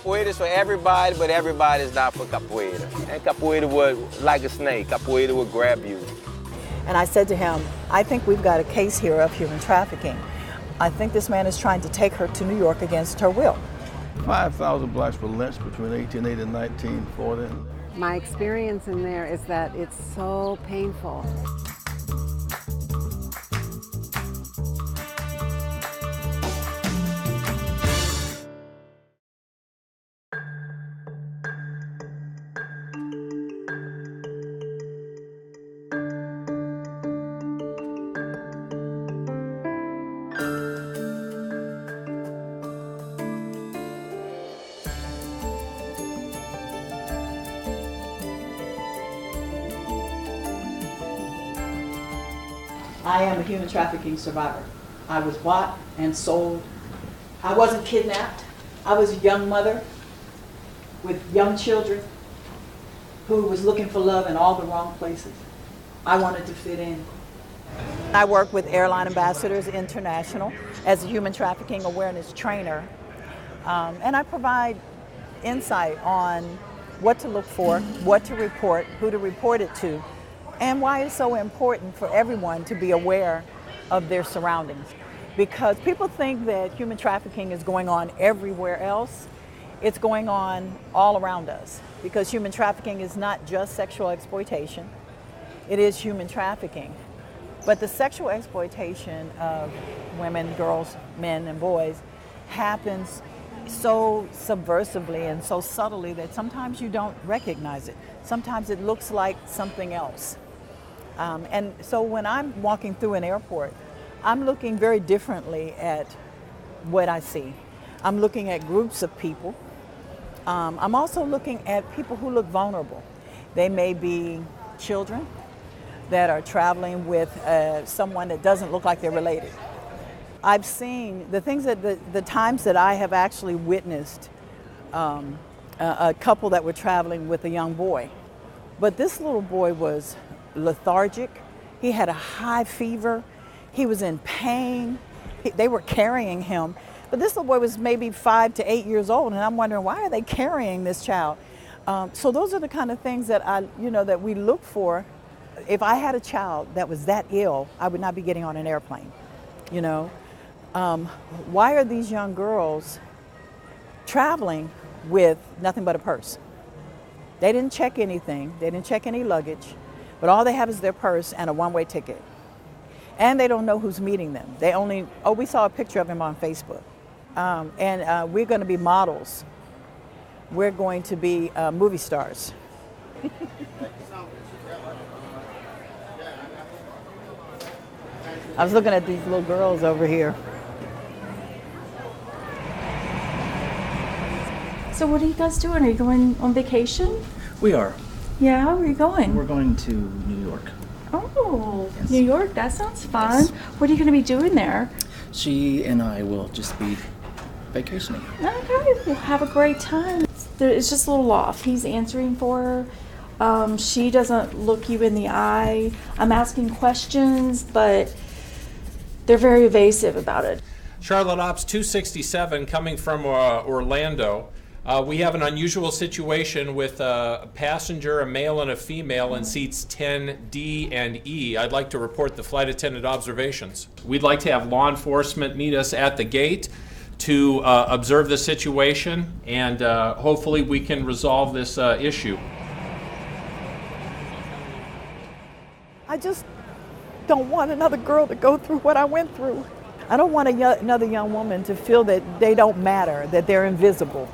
Capoeira is for everybody, but everybody is not for capoeira. And capoeira would, like a snake, capoeira would grab you. And I said to him, I think we've got a case here of human trafficking. I think this man is trying to take her to New York against her will. 5,000 blacks were lynched between 1880 and 1940. My experience in there is that it's so painful. I am a human trafficking survivor. I was bought and sold. I wasn't kidnapped. I was a young mother with young children who was looking for love in all the wrong places. I wanted to fit in. I work with Airline Ambassadors International as a human trafficking awareness trainer. And I provide insight on what to look for, what to report, who to report it to, and why it's so important for everyone to be aware of their surroundings. Because people think that human trafficking is going on everywhere else. It's going on all around us. Because human trafficking is not just sexual exploitation, it is human trafficking. But the sexual exploitation of women, girls, men, and boys happens so subversively and so subtly that sometimes you don't recognize it. Sometimes it looks like something else. And so when I'm walking through an airport, I'm looking very differently at what I see. I'm looking at groups of people. I'm also looking at people who look vulnerable. They may be children that are traveling with someone that doesn't look like they're related. I've seen the things that the times that I have actually witnessed a couple that were traveling with a young boy. But this little boy was lethargic. He had a high fever. He was in pain. They were carrying him. But this little boy was maybe 5 to 8 years old, and I'm wondering, why are they carrying this child? So those are the kind of things that that we look for. If I had a child that was that ill, I would not be getting on an airplane. Why are these young girls traveling with nothing but a purse? They didn't check anything. They didn't check any luggage. But all they have is their purse and a one-way ticket. And they don't know who's meeting them. We saw a picture of him on Facebook. And we're going to be models. We're going to be movie stars. I was looking at these little girls over here. So what are you guys doing? Are you going on vacation? We are. Yeah, where are you going? We're going to New York. Oh, Yes. New York, that sounds fun. Yes. What are you going to be doing there? She and I will just be vacationing. Okay, we'll have a great time. It's just a little off. He's answering for her. She doesn't look you in the eye. I'm asking questions, but they're very evasive about it. Charlotte Ops 267 coming from Orlando. We have an unusual situation with a passenger, a male and a female, in seats 10D and E. I'd like to report the flight attendant observations. We'd like to have law enforcement meet us at the gate to observe the situation, and hopefully we can resolve this issue. I just don't want another girl to go through what I went through. I don't want another young woman to feel that they don't matter, that they're invisible.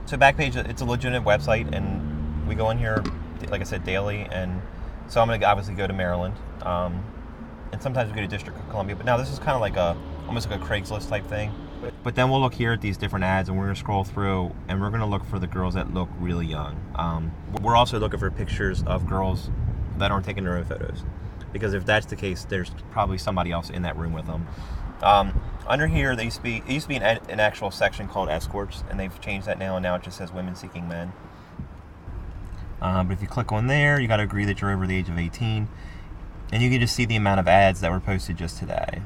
So Backpage, it's a legitimate website, and we go in here, like I said, daily. And so I'm going to obviously go to Maryland, and sometimes we go to District of Columbia. But now this is kind of like almost like a Craigslist type thing. But then we'll look here at these different ads, and we're going to scroll through, and we're going to look for the girls that look really young. We're also looking for pictures of girls that aren't taking their own photos, because if that's the case, there's probably somebody else in that room with them. Under here, it used to be an actual section called escorts, and they've changed that now, and now it just says women seeking men. But if you click on there, you got to agree that you're over the age of 18, and you can just see the amount of ads that were posted just today.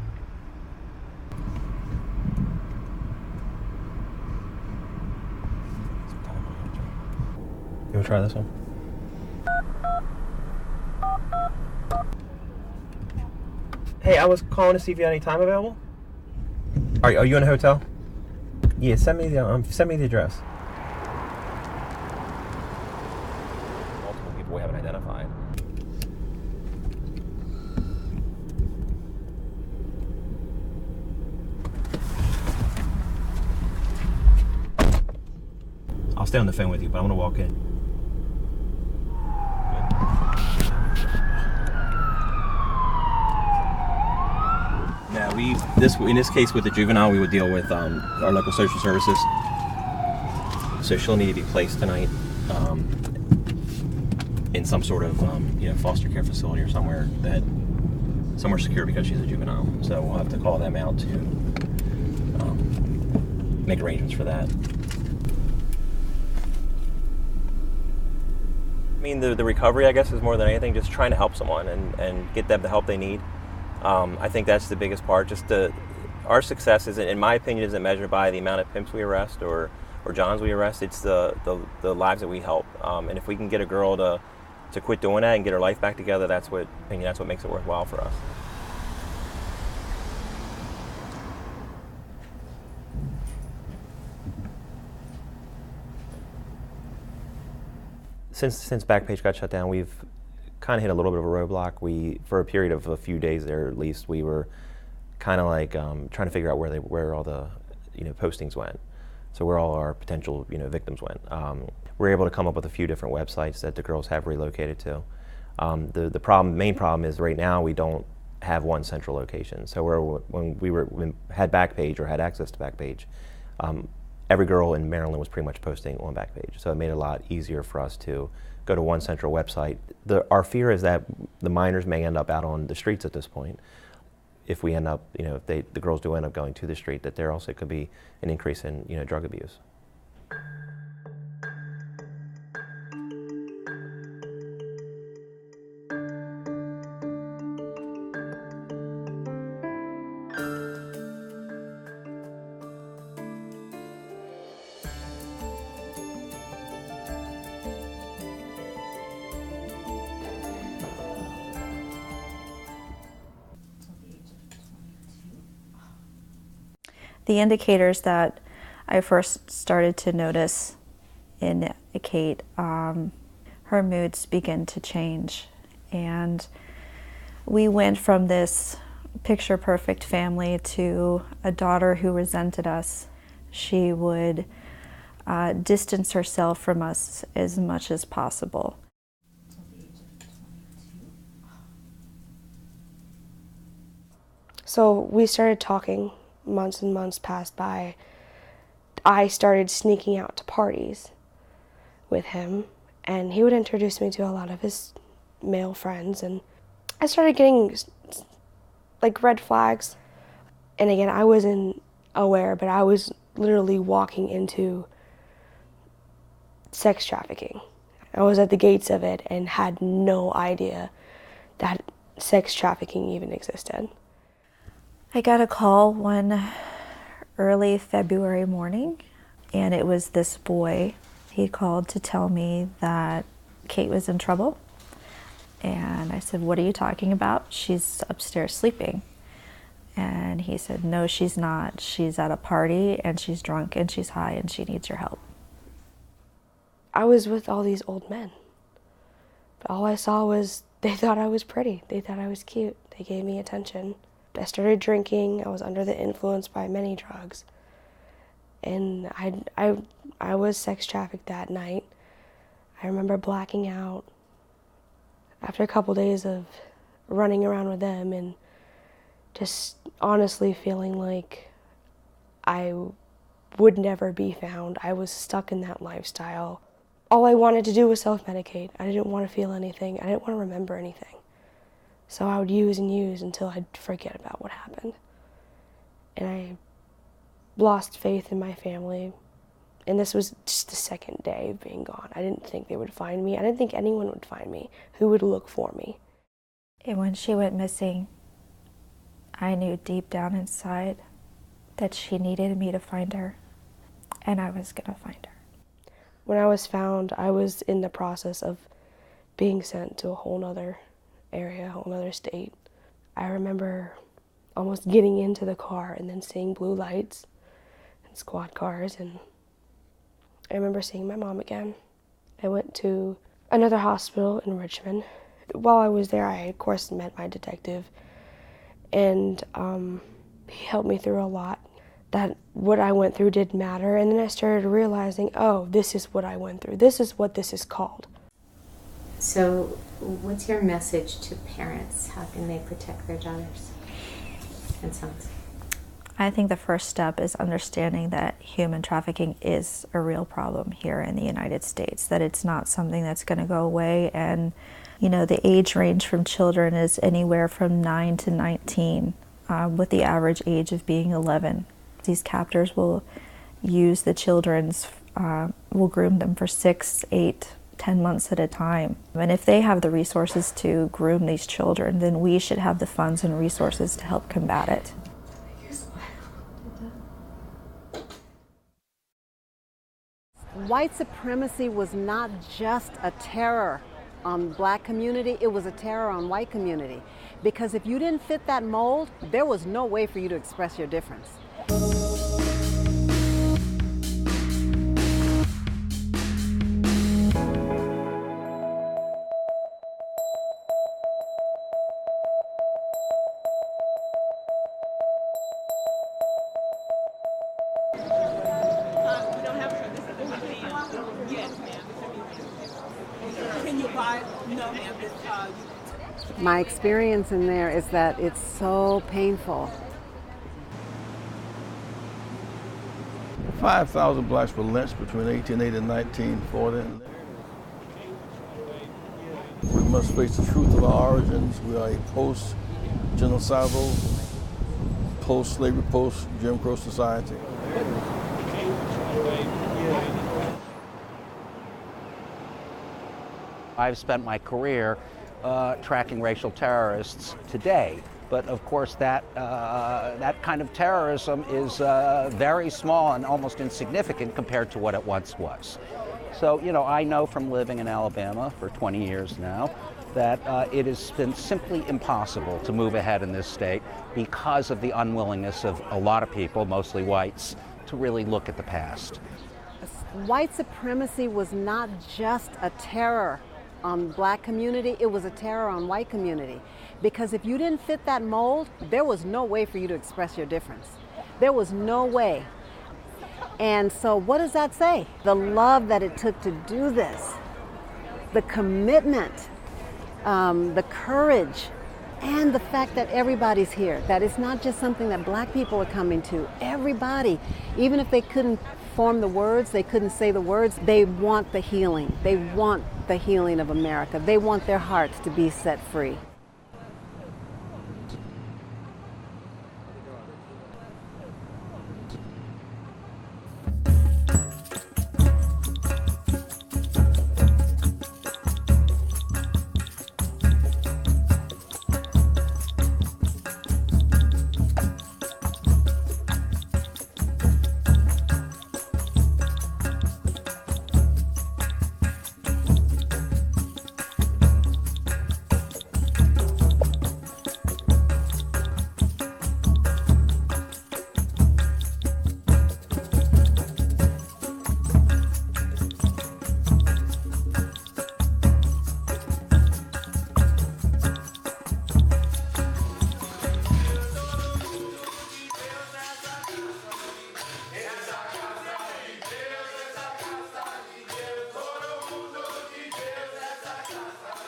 You want to try this one? Hey, I was calling to see if you had any time available. Are you in a hotel? Yeah, send me the address. Multiple people we haven't identified. I'll stay on the phone with you, but I'm gonna walk in. Yeah, in this case with the juvenile, we would deal with our local social services. So she'll need to be placed tonight in some sort of foster care facility or somewhere secure, because she's a juvenile. So we'll have to call them out to make arrangements for that. I mean, the recovery, I guess, is more than anything just trying to help someone and get them the help they need. I think that's the biggest part. Our success isn't, in my opinion, isn't measured by the amount of pimps we arrest or Johns we arrest. It's the lives that we help. And if we can get a girl to quit doing that and get her life back together, that's what makes it worthwhile for us. Since Backpage got shut down, we've kind of hit a little bit of a roadblock. For a period of a few days there, at least, we were kind of like trying to figure out where all the postings went. So where all our potential victims went. We were able to come up with a few different websites that the girls have relocated to. The main problem is right now we don't have one central location. So when we had Backpage or had access to Backpage, every girl in Maryland was pretty much posting on Backpage. So it made it a lot easier for us to go to one central website. Our fear is that the minors may end up out on the streets at this point. If we end up, if the girls do end up going to the street, that there also could be an increase in, drug abuse. The indicators that I first started to notice in Kate, her moods begin to change. And we went from this picture-perfect family to a daughter who resented us. She would distance herself from us as much as possible. So we started talking. Months and months passed by. I started sneaking out to parties with him, and he would introduce me to a lot of his male friends, and I started getting like red flags. And again, I wasn't aware, but I was literally walking into sex trafficking. I was at the gates of it and had no idea that sex trafficking even existed. I got a call one early February morning, and it was this boy. He called to tell me that Kate was in trouble. And I said, "What are you talking about? She's upstairs sleeping." And he said, "No, she's not. She's at a party, and she's drunk, and she's high, and she needs your help." I was with all these old men, but all I saw was they thought I was pretty. They thought I was cute. They gave me attention. I started drinking. I was under the influence by many drugs. And I was sex trafficked that night. I remember blacking out after a couple days of running around with them and just honestly feeling like I would never be found. I was stuck in that lifestyle. All I wanted to do was self-medicate. I didn't want to feel anything. I didn't want to remember anything. So I would use and use until I'd forget about what happened. And I lost faith in my family. And this was just the second day of being gone. I didn't think they would find me. I didn't think anyone would find me who would look for me. And when she went missing, I knew deep down inside that she needed me to find her, and I was gonna find her. When I was found, I was in the process of being sent to a whole nother area, a whole nother state. I remember almost getting into the car and then seeing blue lights and squad cars, and I remember seeing my mom again. I went to another hospital in Richmond. While I was there, I of course met my detective, and he helped me through a lot. That what I went through did matter, and then I started realizing, oh, this is what I went through. This is what this is called. So what's your message to parents? How can they protect their daughters and sons? I think the first step is understanding that human trafficking is a real problem here in the United States, that it's not something that's going to go away. And, you know, the age range from children is anywhere from 9 to 19, with the average age of being 11. These captors will use the children's, will groom them for 6, 8, 10 months at a time. And if they have the resources to groom these children, then we should have the funds and resources to help combat it. White supremacy was not just a terror on black community, it was a terror on white community. Because if you didn't fit that mold, there was no way for you to express your difference. My experience in there is that it's so painful. 5,000 blacks were lynched between 1880 and 1940. We must face the truth of our origins. We are a post-genocidal, post-slavery, post-Jim Crow society. I've spent my career tracking racial terrorists today. But of course that kind of terrorism is very small and almost insignificant compared to what it once was. So, you know, I know from living in Alabama for 20 years now that it has been simply impossible to move ahead in this state because of the unwillingness of a lot of people, mostly whites, to really look at the past. White supremacy was not just a terror on black community, it was a terror on white community. Because if you didn't fit that mold, there was no way for you to express your difference. There was no way. And so what does that say? The love that it took to do this, the commitment, the courage, and the fact that everybody's here, that it's not just something that black people are coming to. Everybody, even if they couldn't form the words, they couldn't say the words, they want the healing. They want the healing of America. They want their hearts to be set free.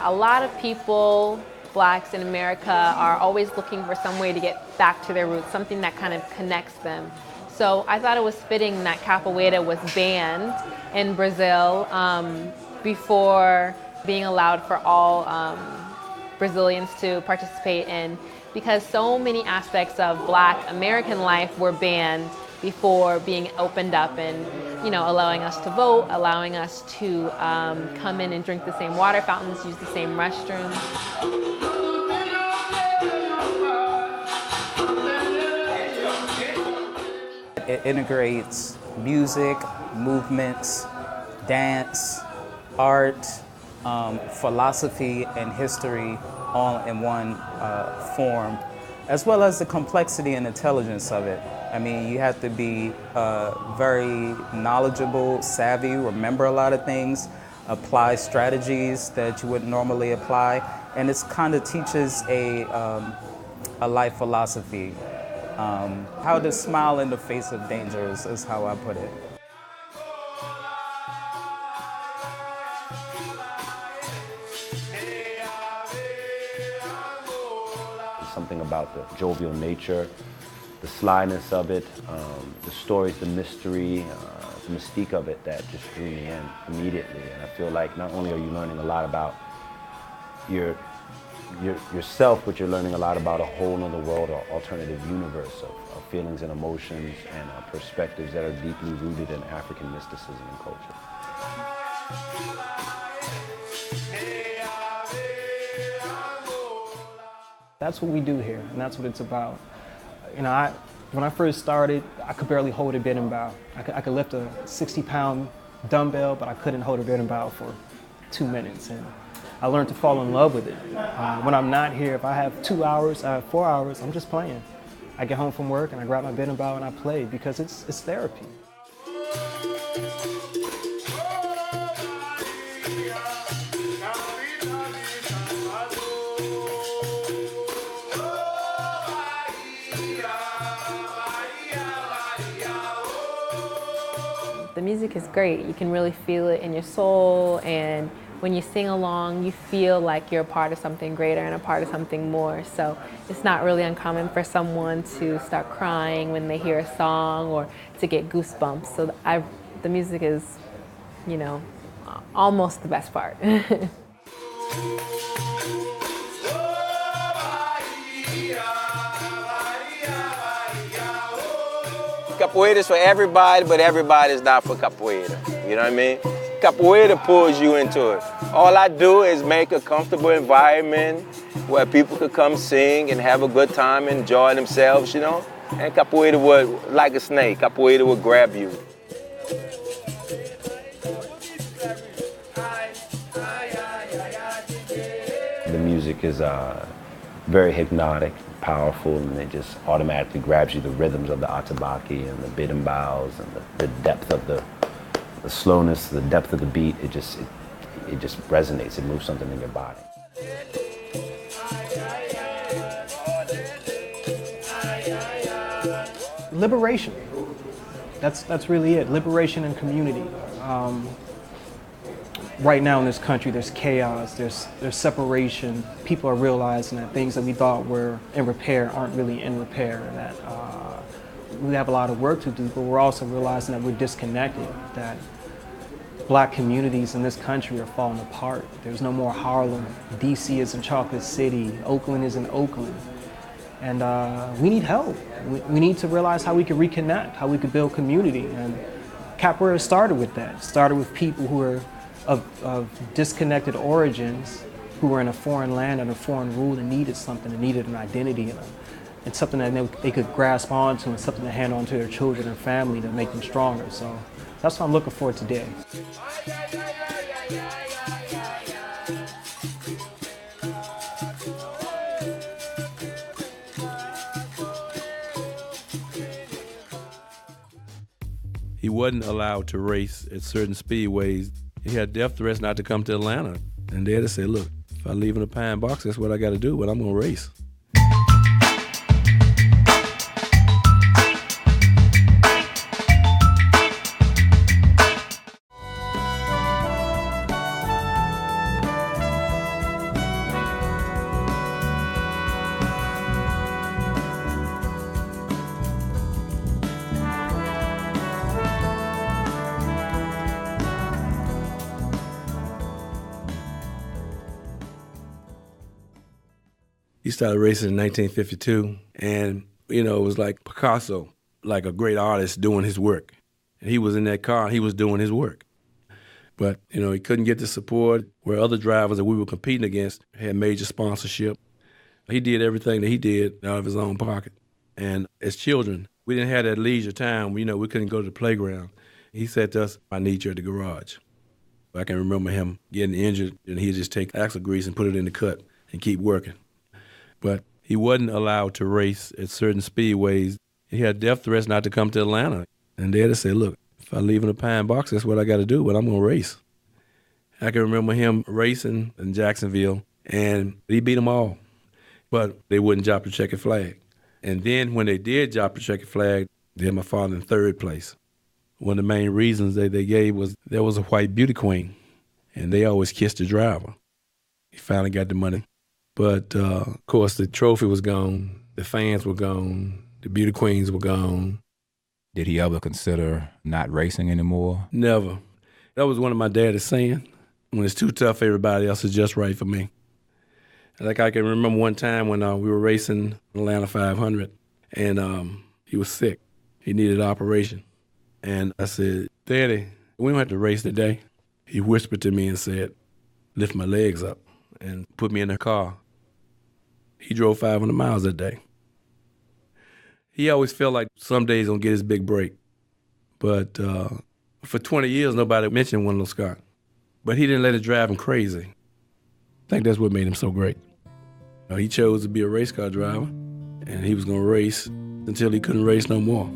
A lot of people, blacks in America, are always looking for some way to get back to their roots, something that kind of connects them. So I thought it was fitting that capoeira was banned in Brazil before being allowed for all Brazilians to participate in, because so many aspects of Black American life were banned before being opened up and, allowing us to vote, allowing us to come in and drink the same water fountains, use the same restrooms. It integrates music, movements, dance, art, philosophy, and history all in one form, as well as the complexity and intelligence of it. I mean, you have to be very knowledgeable, savvy, remember a lot of things, apply strategies that you wouldn't normally apply, and it kind of teaches a life philosophy. How to smile in the face of danger is how I put it. Something about the jovial nature, the slyness of it, the stories, the mystery, the mystique of it that just drew me in immediately. And I feel like not only are you learning a lot about yourself, but you're learning a lot about a whole other world or alternative universe of feelings and emotions and perspectives that are deeply rooted in African mysticism and culture. That's what we do here, and that's what it's about. When I first started, I could barely hold a bend bow. I could lift a 60-pound dumbbell, but I couldn't hold a bend bow for 2 minutes. And I learned to fall in love with it. When I'm not here, if I have 2 hours, 4 hours, I'm just playing. I get home from work and I grab my bend bow and I play because it's therapy. The music is great. You can really feel it in your soul, and when you sing along, you feel like you're a part of something greater and a part of something more. So it's not really uncommon for someone to start crying when they hear a song or to get goosebumps. So the music is, almost the best part. Capoeira is for everybody, but everybody is not for capoeira. You know what I mean? Capoeira pulls you into it. All I do is make a comfortable environment where people could come sing and have a good time, enjoy themselves, And capoeira would, like a snake, capoeira would grab you. The music is very hypnotic, powerful, and it just automatically grabs you. The rhythms of the atabaki and the bidimbaus and the depth of the slowness, the depth of the beat, it just resonates. It moves something in your body. Liberation. That's really it. Liberation and community. Right now in this country, there's chaos, there's separation. People are realizing that things that we thought were in repair aren't really in repair, and that we have a lot of work to do, but we're also realizing that we're disconnected, that Black communities in this country are falling apart. There's no more Harlem. DC is in Chocolate City. Oakland is in Oakland. And we need help. We need to realize how we can reconnect, how we could build community. And capoeira started with that. It started with people who are of disconnected origins, who were in a foreign land under foreign rule and needed something, and needed an identity, and something that they could grasp onto, and something to hand on to their children and family to make them stronger. So that's what I'm looking for today. He wasn't allowed to race at certain speedways. He had death threats not to come to Atlanta. And Daddy said, look, if I leave in a pine box, that's what I got to do, but I'm going to race. He started racing in 1952, and, it was like Picasso, like a great artist doing his work. And he was in that car, and he was doing his work. But, he couldn't get the support where other drivers that we were competing against had major sponsorship. He did everything that he did out of his own pocket. And as children, we didn't have that leisure time. We couldn't go to the playground. He said to us, "I need you at the garage." I can remember him getting injured, and he'd just take axle grease and put it in the cut and keep working. But he wasn't allowed to race at certain speedways. He had death threats not to come to Atlanta. And they had to say, "Look, if I leave in a pine box, that's what I got to do, but I'm going to race." I can remember him racing in Jacksonville, and he beat them all. But they wouldn't drop the checkered flag. And then when they did drop the checkered flag, they had my father in third place. One of the main reasons they gave was there was a white beauty queen, and they always kissed the driver. He finally got the money. But, of course, the trophy was gone, the fans were gone, the beauty queens were gone. Did he ever consider not racing anymore? Never. That was one of my daddy's saying. When it's too tough, everybody else is just right for me. Like I can remember one time when we were racing Atlanta 500, and he was sick. He needed an operation. And I said, "Daddy, we don't have to race today." He whispered to me and said, "Lift my legs up," and put me in the car. He drove 500 miles that day. He always felt like someday he's going to get his big break. But for 20 years, nobody mentioned Wendell Scott. But he didn't let it drive him crazy. I think that's what made him so great. He chose to be a race car driver, and he was going to race until he couldn't race no more.